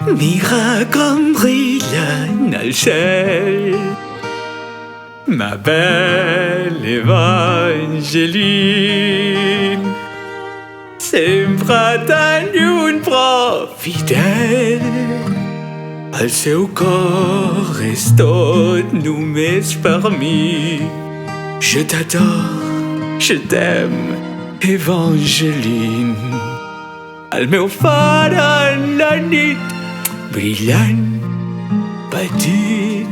Mira comme brille al ciel, ma belle Evangeline, sempre tan lluny però fidel. El seu cor és tot només per mi. Je t'adore, je t'aime, Evangeline. El meu far en la nit, brillant, petit,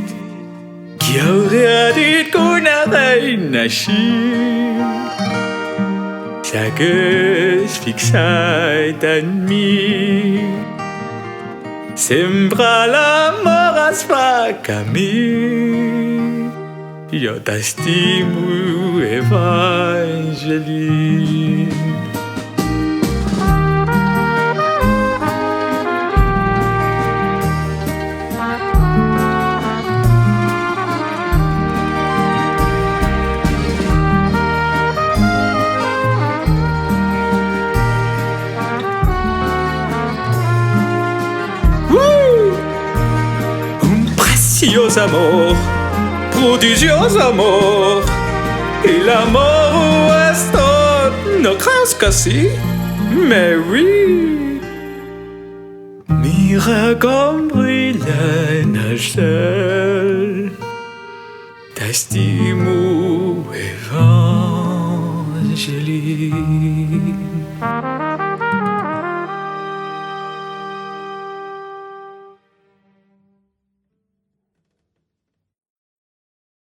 qui hauria dit que una reina així s'hagués fixat en mi. Sempre l'amor es fa camí. Jo t'estimo, Evangeline. Précieux amor, prodigiós amor, i l'amor ho és tot, no creus que sí? Mais oui. Mira com brillen el cel, t'estimo, Evangeline.